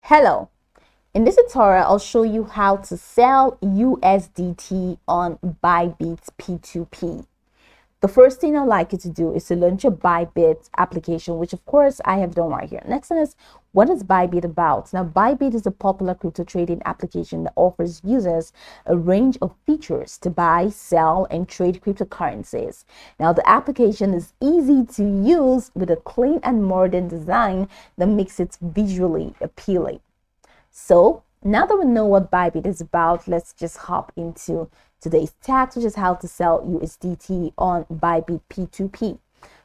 Hello, in this tutorial I'll show you how to sell USDT on Bybit P2P. The first thing I'd like you to do is to launch your Bybit application, which of course I have done right here. Next one is, what is Bybit about? Now, Bybit is a popular crypto trading application that offers users a range of features to buy, sell, and trade cryptocurrencies. Now, the application is easy to use with a clean and modern design that makes it visually appealing. So now that we know what Bybit is about, let's just hop into today's task, which is how to sell USDT on Bybit P2P.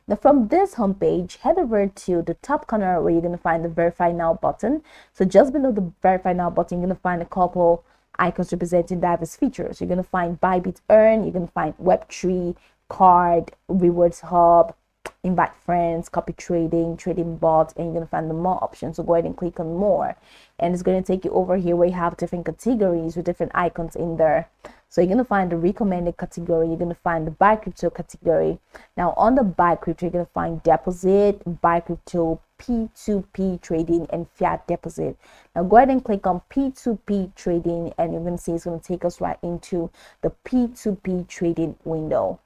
Now, from this homepage, head over to the top corner where you're going to find the Verify Now button. So just below the Verify Now button, you're going to find a couple icons representing diverse features. You're going to find Bybit Earn, you're going to find Web3, Card, Rewards Hub, Invite Friends, Copy Trading, Trading Bot, and you're going to find the More options. So go ahead and click on More, and it's going to take you over here where you have different categories with different icons in there. So you're going to find the recommended category, you're going to find the buy crypto category. Now on the buy crypto, you're going to find deposit, buy crypto, P2P trading, and fiat deposit. Now go ahead and click on P2P trading, and you're going to see it's going to take us right into the P2P trading window.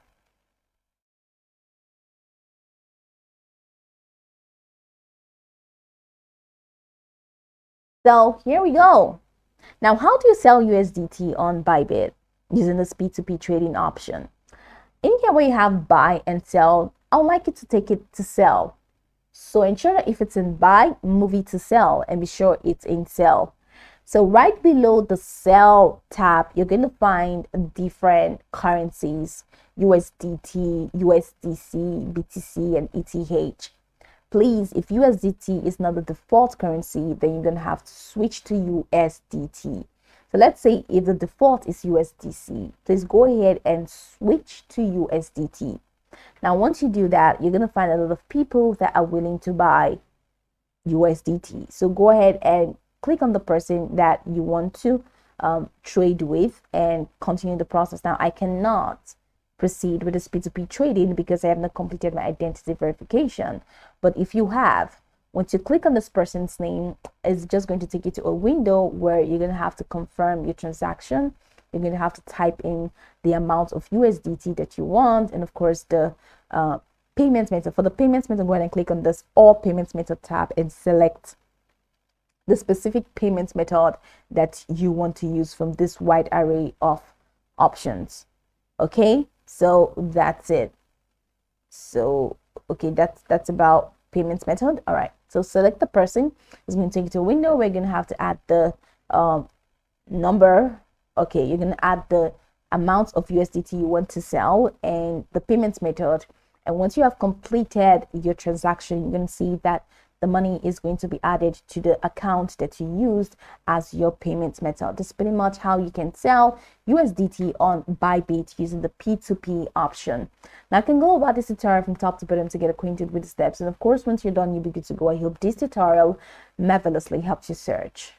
So here we go. Now, how do you sell USDT on Bybit using this P2P trading option? In here where you have buy and sell, I would like you to take it to sell. So ensure that if it's in buy, move it to sell and be sure it's in sell. So right below the sell tab, you're going to find different currencies: USDT, USDC, BTC, and ETH. Please, if USDT is not the default currency, then you're going to have to switch to USDT. So let's say if the default is USDC, please go ahead and switch to USDT. Now, once you do that, you're going to find a lot of people that are willing to buy USDT. So go ahead and click on the person that you want to trade with and continue the process. Now, I cannot proceed with this P2P trading because I have not completed my identity verification. But if you have, once you click on this person's name, it's just going to take you to a window where you're going to have to confirm your transaction. You're going to have to type in the amount of USDT that you want, and of course the payments method. For the payments method, go ahead and click on this All Payments Method tab and select the specific payments method that you want to use from this wide array of options. So that's it. So okay, that's about payments method. All right, so select the person. It's going to take you to a window where you're going to have to add the number. Okay, you're going to add the amount of USDT you want to sell and the payments method. And once you have completed your transaction, you're going to see that the money is going to be added to the account that you used as your payments method. This is pretty much how you can sell USDT on Bybit using the P2P option. Now, I can go about this tutorial from top to bottom to get acquainted with the steps. And of course, once you're done, you'll be good to go. I hope this tutorial marvelously helps you search.